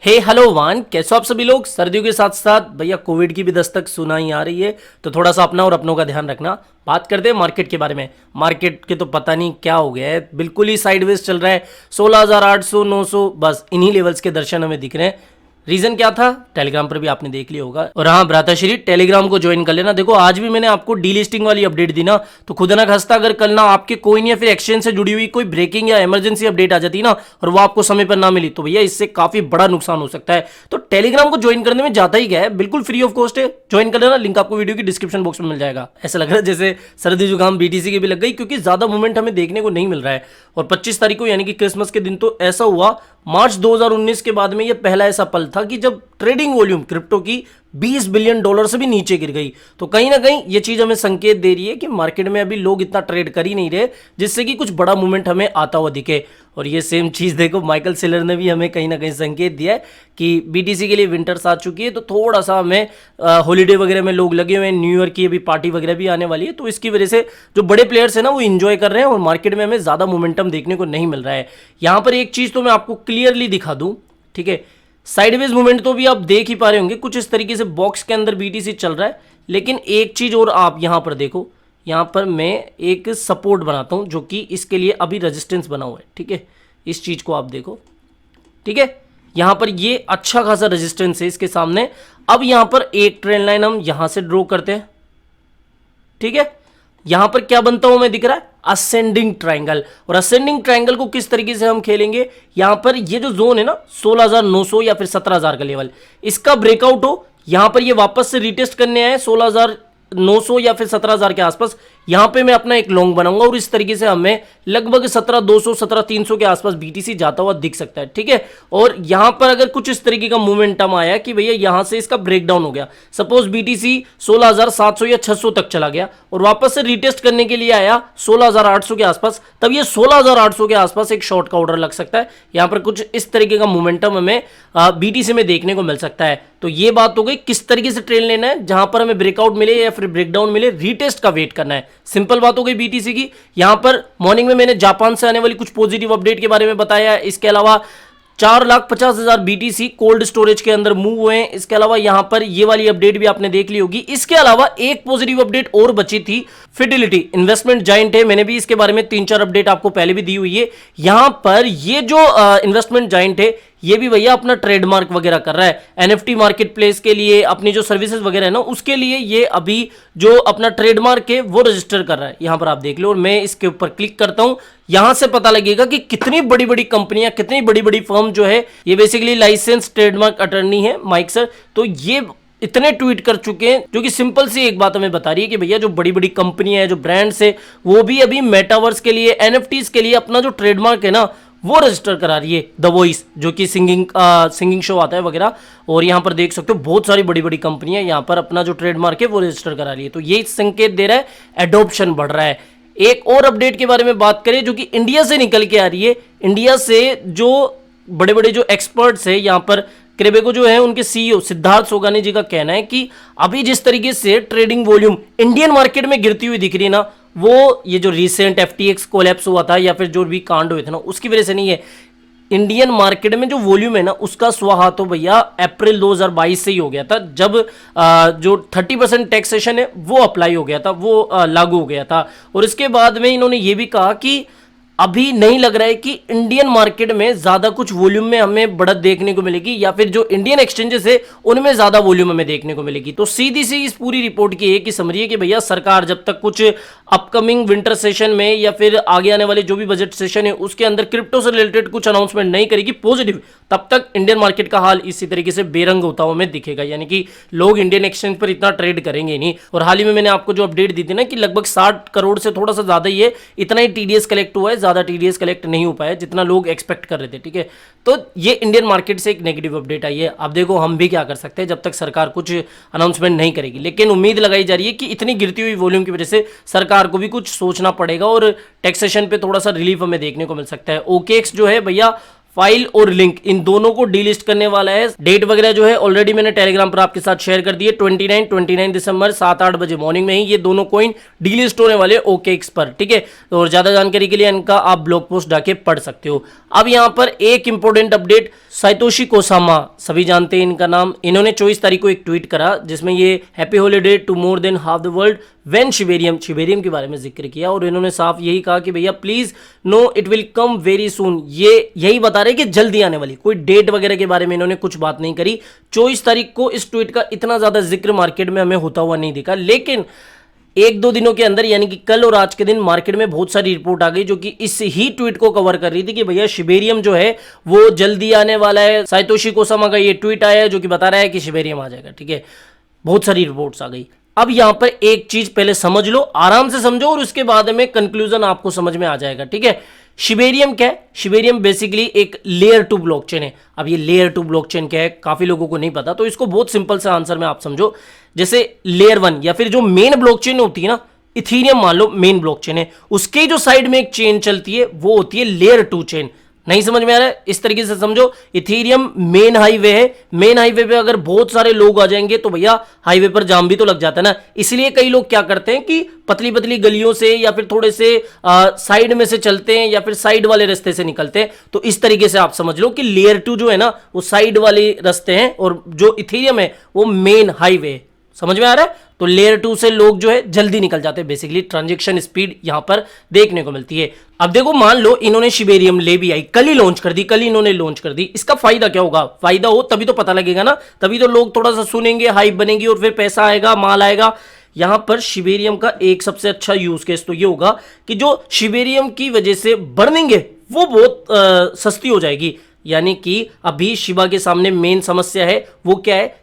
हे hello one, कैसे हो आप सभी लोग। सर्दियों के साथ साथ भैया कोविड की भी दस्तक सुनाई आ रही है, तो थोड़ा सा अपना और अपनों का ध्यान रखना। बात करते हैं मार्केट के बारे में। मार्केट के तो पता नहीं क्या हो गया है, बिल्कुल ही साइडवेज चल रहा है। 16,800 900 बस इन्हीं लेवल्स के दर्शन हमें दिख रहे हैं। रीजन क्या था, टेलीग्राम पर भी आपने देख लिया होगा। और हाँ भ्राताश्री, टेलीग्राम को ज्वाइन कर लेना। देखो आज भी मैंने आपको डीलिस्टिंग वाली अपडेट दी ना, तो खुदा ना खस्ता अगर कल ना आपके कोइन या फिर एक्सचेंज से जुड़ी हुई कोई ब्रेकिंग या इमरजेंसी अपडेट आ जाती ना और वो आपको समय पर ना मिली, तो भैया इससे काफी बड़ा नुकसान हो सकता है। तो टेलीग्राम को ज्वाइन करने में जाता ही क्या है, बिल्कुल फ्री ऑफ कॉस्ट है, ज्वाइन कर लेना। लिंक आपको वीडियो की डिस्क्रिप्शन बॉक्स में मिल जाएगा। ऐसा लग रहा है जैसे सर्दी जुकाम बीटीसी की भी लग गई, क्योंकि ज्यादा मूवमेंट हमें देखने को नहीं मिल रहा है। और 25 तारीख को यानी कि क्रिसमस के दिन तो ऐसा हुआ, मार्च 2019 के बाद में यह पहला ऐसा पल था कि जब ट्रेडिंग वॉल्यूम क्रिप्टो की $20 बिलियन से भी नीचे गिर गई। तो कहीं ना कहीं ये चीज हमें संकेत दे रही है कि मार्केट में अभी लोग इतना ट्रेड कर ही नहीं रहे जिससे कि कुछ बड़ा मूवमेंट हमें आता हुआ दिखे। और ये सेम चीज देखो माइकल सेलर ने भी हमें कहीं ना कहीं संकेत दिया है कि बीटीसी के लिए विंटर्स आ चुकी है, तो थोड़ा सा हमें हॉलीडे वगैरह में लोग लगे हुए हैं, न्यू ईयर की अभी पार्टी वगैरह भी आने वाली है, तो इसकी वजह से जो बड़े प्लेयर्स हैं ना वो इंजॉय कर रहे हैं और मार्केट में हमें ज्यादा मोमेंटम देखने को नहीं मिल रहा है। यहाँ पर एक चीज तो मैं आपको क्लियरली दिखा दूं, ठीक है। साइडवेज मूवमेंट तो भी आप देख ही पा रहे होंगे, कुछ इस तरीके से बॉक्स के अंदर बीटीसी चल रहा है। लेकिन एक चीज और आप यहां पर देखो, यहां पर मैं एक सपोर्ट बनाता हूं जो कि इसके लिए अभी रेजिस्टेंस बना हुआ है, ठीक है। इस चीज को आप देखो, ठीक है। यहां पर ये अच्छा खासा रेजिस्टेंस है इसके सामने। अब यहां पर एक ट्रेंड लाइन हम यहां से ड्रॉ करते हैं, ठीक है। यहां पर क्या बनता हुआ हमें दिख रहा है, असेंडिंग ट्रायंगल। और असेंडिंग ट्रायंगल को किस तरीके से हम खेलेंगे, यहां पर ये जो जोन है ना 16,900 या फिर 17,000 का लेवल, इसका ब्रेकआउट हो, यहां पर ये वापस से रिटेस्ट करने आए 16,900 या फिर 17,000 के आसपास, यहां पे मैं अपना एक लॉन्ग बनाऊंगा और इस तरीके से हमें लगभग 17,200 17,300 के आसपास बीटीसी जाता हुआ दिख सकता है, ठीक है। और यहां पर अगर कुछ इस तरीके का मोमेंटम आया कि भैया यहां से इसका ब्रेकडाउन हो गया, सपोज बीटीसी 16,700 या 600 तक चला गया और वापस से रिटेस्ट करने के लिए आया 16,800 के आसपास, तब ये 16,800 के आसपास एक शॉर्ट का ऑर्डर लग सकता है। यहां पर कुछ इस तरीके का मोमेंटम हमें बीटीसी में देखने को मिल सकता है। तो ये बात हो गई किस तरीके से ट्रेड लेना है, जहां पर हमें ब्रेकआउट मिले या फिर ब्रेकडाउन मिले, रीटेस्ट का वेट करना है। सिंपल बात हो गई बीटीसी की। यहां पर मॉर्निंग में मैंने जापान से आने वाली कुछ पॉजिटिव अपडेट के बारे में बताया। इसके अलावा 4,50,000 बीटीसी कोल्ड स्टोरेज के अंदर मूव हुए हैं। इसके अलावा यहां पर ये वाली अपडेट भी आपने देख ली होगी। इसके अलावा एक पॉजिटिव अपडेट और बची थी, फिडिलिटी इन्वेस्टमेंट जाइंट है, मैंने भी इसके बारे में 3-4 अपडेट आपको पहले भी दी हुई है। यहां पर ये जो इन्वेस्टमेंट जाइंट है ये भी भैया अपना ट्रेडमार्क वगैरह कर रहा है एनएफटी मार्केट प्लेस के लिए, अपनी जो सर्विसेज वगैरह है ना उसके लिए ये अभी जो अपना ट्रेडमार्क है वो रजिस्टर कर रहा है। यहां पर आप देख लो और मैं इसके ऊपर क्लिक करता हूं, यहां से पता लगेगा कि कितनी बड़ी बड़ी कंपनियां, कितनी बड़ी बड़ी फर्म जो है ये बेसिकली लाइसेंस ट्रेडमार्क अटर्नी है माइक सर, तो ये इतने ट्वीट कर चुके हैं जो कि सिंपल सी एक बात हमें बता रही है कि भैया जो बड़ी बड़ी कंपनियां हैं, जो ब्रांड्स है, वो भी अभी मेटावर्स के लिए, एनएफटीज के लिए अपना जो ट्रेडमार्क है ना वो रजिस्टर करा रही है। द वॉइस जो कि सिंगिंग शो आता है वगैरह, और यहां पर देख सकते हो बहुत सारी बड़ी बड़ी कंपनियां यहां पर अपना जो ट्रेडमार्क है वो रजिस्टर करा रही है। तो ये संकेत दे रहा है एडॉप्शन बढ़ रहा है। एक और अपडेट के बारे में बात करें जो कि इंडिया से निकल के आ रही है। इंडिया से जो बड़े बड़े जो एक्सपर्ट्स है, यहां पर क्रेबेको जो है उनके सीईओ सिद्धार्थ सोगानी जी का कहना है कि अभी जिस तरीके से ट्रेडिंग वॉल्यूम इंडियन मार्केट में गिरती हुई दिख रही है ना, वो ये जो रिसेंट एफटीएक्स कोलैप्स हुआ था या फिर जो भी कांड हुए थे ना उसकी वजह से नहीं है। इंडियन मार्केट में जो वॉल्यूम है ना उसका स्वाहा तो भैया अप्रैल 2022 से ही हो गया था, जब जो 30% टैक्सेशन है वो अप्लाई हो गया था, वो लागू हो गया था। और इसके बाद में इन्होंने ये भी कहा कि अभी नहीं लग रहा है कि इंडियन मार्केट में ज्यादा कुछ वॉल्यूम में हमें बढ़त देखने को मिलेगी या फिर जो इंडियन एक्सचेंजेस है उनमें ज्यादा वॉल्यूम हमें देखने को मिलेगी। तो सीधी सी इस पूरी रिपोर्ट की एक ही समझिए कि भैया सरकार जब तक कुछ अपकमिंग विंटर सेशन में या फिर आगे आने वाले जो भी बजट सेशन है उसके अंदर क्रिप्टो से रिलेटेड कुछ अनाउंसमेंट नहीं करेगी पॉजिटिव, तब तक इंडियन मार्केट का हाल इसी तरीके से बेरंग होता हुआ हमें दिखेगा, यानी कि लोग इंडियन एक्सचेंज पर इतना ट्रेड करेंगे नहीं। और हाल ही में मैंने आपको जो अपडेट दी थी ना कि लगभग 60 करोड़ से थोड़ा सा ज्यादा ही है, इतना ही टीडीएस कलेक्ट हुआ है, ज्यादा टीडीएस कलेक्ट नहीं हो पाया जितना लोग एक्सपेक्ट कर रहे थे, ठीक है। तो ये इंडियन मार्केट से एक नेगेटिव अपडेट आई है। अब देखो हम भी क्या कर सकते हैं जब तक सरकार कुछ अनाउंसमेंट नहीं करेगी, लेकिन उम्मीद लगाई जा रही है कि इतनी गिरती हुई वॉल्यूम की वजह से सरकार को भी कुछ सोचना पड़ेगा और टैक्सेशन पे थोड़ा सा रिलीफ हमें देखने को मिल सकता है। ओकेएक्स जो है भैया फाइल और लिंक इन दोनों को डीलिस्ट करने वाला है। डेट वगैरह जो है ऑलरेडी मैंने टेलीग्राम पर आपके साथ शेयर कर दी है। 29 दिसंबर 7-8 बजे मॉर्निंग में ही ये दोनों कॉइन डीलिस्ट होने वाले OKX पर, ठीक है। और ज्यादा जानकारी के लिए इनका आप ब्लॉग पोस्ट जाके पढ़ सकते हो। अब यहां पर एक इंपॉर्टेंट अपडेट, साइतोशी कोसामा, सभी जानते हैं इनका नाम। इन्होंने 24 तारीख को एक ट्वीट करा जिसमें ये happy holiday to more than half the world when शिबेरियम के बारे में जिक्र किया। और इन्होंने साफ यही कहा कि भैया please know it will come very soon. ये यही बता रहे कि जल्दी आने वाली, कोई डेट वगैरह के बारे में इन्होंने कुछ बात नहीं करी। 24 तारीख को इस ट्वीट का इतना ज्यादा जिक्र मार्केट में हमें होता हुआ नहीं दिखा, लेकिन 1-2 दिनों के अंदर यानी कि कल और आज के दिन मार्केट में बहुत सारी रिपोर्ट आ गई जो कि इस ही ट्वीट को कवर कर रही थी कि भैया शिबेरियम जो है वो जल्दी आने वाला है। साइतोशी कोसामा का ये ट्वीट आया है जो कि बता रहा है कि शिबेरियम आ जाएगा, ठीक है। बहुत सारी रिपोर्ट्स आ गई। अब यहां पर एक चीज पहले समझ लो, आराम से समझो, और उसके बाद में कंक्लूजन आपको समझ में आ जाएगा, ठीक है। शिबेरियम क्या है? शिबेरियम बेसिकली एक लेयर 2 ब्लॉकचेन है। अब ये लेयर 2 ब्लॉकचेन क्या है काफी लोगों को नहीं पता, तो इसको बहुत सिंपल सा आंसर में आप समझो। जैसे लेयर 1 या फिर जो मेन ब्लॉकचेन होती है ना, इथीरियम मान लो मेन ब्लॉकचेन है, उसके जो साइड में एक चेन चलती है वो होती है लेयर 2 चेन। नहीं समझ में आ रहा है? इस तरीके से समझो, इथीरियम मेन हाईवे है, मेन हाईवे पे अगर बहुत सारे लोग आ जाएंगे तो भैया हाईवे पर जाम भी तो लग जाता है ना। इसलिए कई लोग क्या करते हैं कि पतली पतली गलियों से या फिर थोड़े से साइड में से चलते हैं या फिर साइड वाले रास्ते से निकलते हैं। तो इस तरीके से आप समझ लो कि लेयर 2 जो है ना वो साइड वाले रास्ते हैं और जो इथीरियम है वो मेन हाईवे है। समझ में आ रहा है? तो लेयर 2 से लोग जो है जल्दी निकल जाते हैं, बेसिकली ट्रांजैक्शन स्पीड यहां पर देखने को मिलती है। अब देखो, मान लो इन्होंने शिबेरियम ले भी आई, कल ही लॉन्च कर दी, कल ही इन्होंने लॉन्च कर दी। इसका फायदा क्या होगा? फायदा हो तभी तो पता लगेगा ना, तभी तो लोग थोड़ा सा सुनेंगे, हाइप बनेगी और फिर पैसा आएगा, माल आएगा। यहां पर शिबेरियम का एक सबसे अच्छा यूज केस तो ये होगा कि जो शिबेरियम की वजह से बर्निंग है वो बहुत सस्ती हो जाएगी। यानी कि अभी शिबा के सामने मेन समस्या है वो क्या है?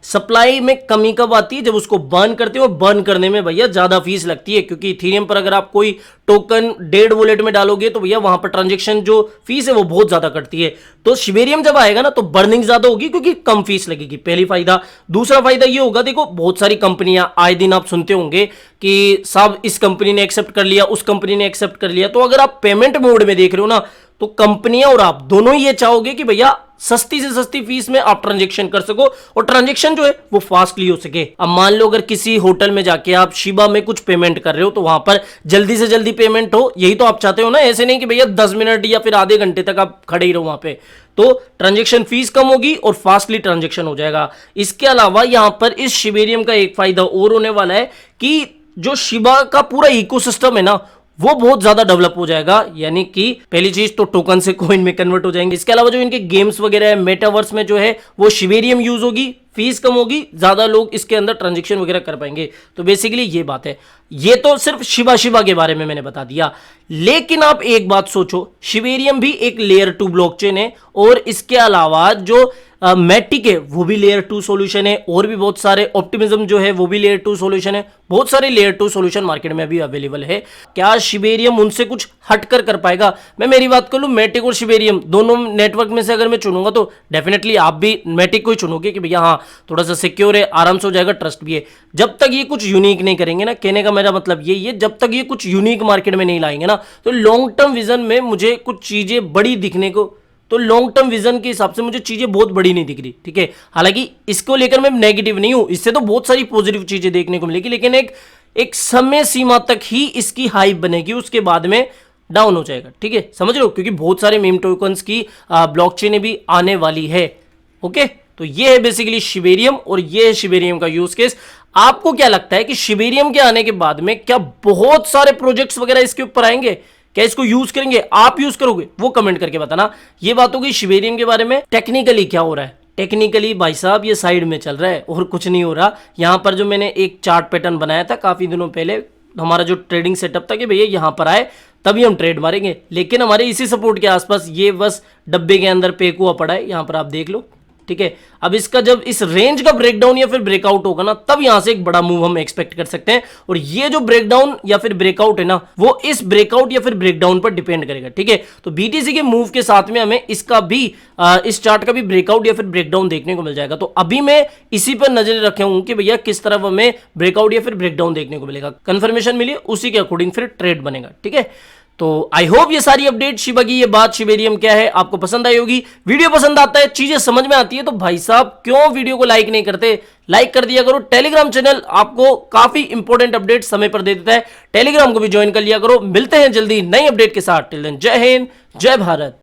सप्लाई में कमी कब आती है? जब उसको बर्न करते हो, बर्न करने में भैया ज्यादा फीस लगती है, क्योंकि इथेरियम पर अगर आप कोई टोकन 1.5 वॉलेट में डालोगे तो भैया वहां पर ट्रांजैक्शन जो फीस है वो बहुत ज्यादा कटती है। तो शिबेरियम जब आएगा ना तो बर्निंग ज्यादा होगी क्योंकि कम फीस लगेगी, पहली फायदा। दूसरा फायदा ये होगा, देखो बहुत सारी कंपनियां आए दिन आप सुनते होंगे कि साहब इस कंपनी ने एक्सेप्ट कर लिया, उस कंपनी ने एक्सेप्ट कर लिया। तो अगर आप पेमेंट मोड में देख रहे हो ना तो कंपनियां और आप दोनों ही ये चाहोगे कि भैया सस्ती से सस्ती फीस में आप ट्रांजैक्शन कर सको और ट्रांजैक्शन जो है वो फास्टली हो सके। अब मान लो अगर किसी होटल में जाके आप शिबा में कुछ पेमेंट कर रहे हो तो वहां पर जल्दी से जल्दी पेमेंट हो, यही तो आप चाहते हो ना। ऐसे नहीं कि भैया 10 मिनट या फिर आधे घंटे तक आप खड़े ही रहो वहां पे। तो ट्रांजैक्शन फीस कम होगी और फास्टली ट्रांजैक्शन हो जाएगा। इसके अलावा यहां पर इस शिबेरियम का एक फायदा और होने वाला है कि जो शिबा का पूरा इकोसिस्टम है ना वो बहुत ज्यादा डेवलप हो जाएगा। यानी कि पहली चीज तो टोकन से कॉइन में कन्वर्ट हो जाएंगे। इसके अलावा जो इनके गेम्स वगैरह है, मेटावर्स में जो है वो शिबेरियम यूज होगी, फीस कम होगी, ज्यादा लोग इसके अंदर ट्रांजैक्शन वगैरह कर पाएंगे। तो बेसिकली ये बात है। ये तो सिर्फ शिबा के बारे में मैंने बता दिया, लेकिन आप एक बात सोचो, शिबेरियम भी एक लेयर 2 ब्लॉकचेन है और इसके अलावा जो मैटिक है वो भी लेयर 2 सॉल्यूशन है और भी बहुत सारे, ऑप्टिमिज्म जो है वो भी लेयर 2 सॉल्यूशन है। बहुत सारे लेयर 2 सॉल्यूशन मार्केट में अभी अवेलेबल है। क्या शिबेरियम उनसे कुछ हटकर कर पाएगा? मैं मेरी बात कर लूं, मैटिक और शिबेरियम दोनों नेटवर्क में से अगर मैं चुनूंगा तो डेफिनेटली आप भी मैटिक को ही चुनोगे कि भैया हाँ थोड़ा सा सिक्योर है, आराम से हो जाएगा, ट्रस्ट भी है। जब तक ये कुछ यूनिक नहीं करेंगे ना, कहने का मेरा मतलब यही है, जब तक ये कुछ यूनिक मार्केट में नहीं लाएंगे ना तो लॉन्ग टर्म विजन में मुझे कुछ चीजें बड़ी दिखने को, तो लॉन्ग टर्म विजन के हिसाब से मुझे चीजें बहुत बड़ी नहीं दिख रही, ठीक है। हालांकि इसको लेकर मैं नेगेटिव नहीं हूं, इससे तो बहुत सारी पॉजिटिव चीजें देखने को मिलेगी, लेकिन एक समय सीमा तक ही इसकी हाइप बनेगी, उसके बाद में डाउन हो जाएगा, ठीक है। समझ लो, क्योंकि बहुत सारे मीम टोकन्स की ब्लॉकचेन भी आने वाली है। ओके, तो ये है बेसिकली शिबेरियम और ये है शिबेरियम का यूज केस। आपको क्या लगता है कि शिबेरियम के आने के बाद में क्या बहुत सारे प्रोजेक्ट्स वगैरह इसके ऊपर आएंगे? क्या इसको यूज करेंगे? आप यूज करोगे? वो कमेंट करके बताना। ये बात होगी शिबेरियम के बारे में। टेक्निकली क्या हो रहा है? टेक्निकली भाई साहब ये साइड में चल रहा है और कुछ नहीं हो रहा। यहां पर जो मैंने एक चार्ट पैटर्न बनाया था काफी दिनों पहले, हमारा जो ट्रेडिंग सेटअप था कि भैया यहां पर आए तभी हम ट्रेड मारेंगे, लेकिन हमारे इसी सपोर्ट के आसपास ये बस डब्बे के अंदर पैक हुआ पड़ा है। यहां पर आप देख लो, ठीक है। अब इसका जब इस रेंज का ब्रेकडाउन या फिर ब्रेकआउट होगा ना तब यहां से एक बड़ा मूव हम एक्सपेक्ट कर सकते हैं। और ये जो ब्रेकडाउन या फिर ब्रेकआउट है ना वो इस ब्रेकआउट या फिर ब्रेकडाउन पर डिपेंड करेगा, ठीक है। तो बीटीसी के मूव के साथ में हमें इसका भी इस चार्ट का भी ब्रेकआउट या फिर ब्रेकडाउन देखने को मिल जाएगा। तो अभी मैं इसी पर नजर रखे हूं कि भैया किस तरफ हमें ब्रेकआउट या फिर ब्रेकडाउन देखने को मिलेगा। कंफर्मेशन मिली उसी के अकॉर्डिंग फिर ट्रेड बनेगा, ठीक है। तो आई होप ये सारी अपडेट शिबा की ये बात शिबेरियम क्या है आपको पसंद आई होगी। वीडियो पसंद आता है, चीजें समझ में आती है तो भाई साहब क्यों वीडियो को लाइक नहीं करते, लाइक कर दिया करो। टेलीग्राम चैनल आपको काफी इंपॉर्टेंट अपडेट समय पर दे देता है, टेलीग्राम को भी ज्वाइन कर लिया करो। मिलते हैं जल्दी नई अपडेट के साथ। टिल देन जय हिंद जय भारत।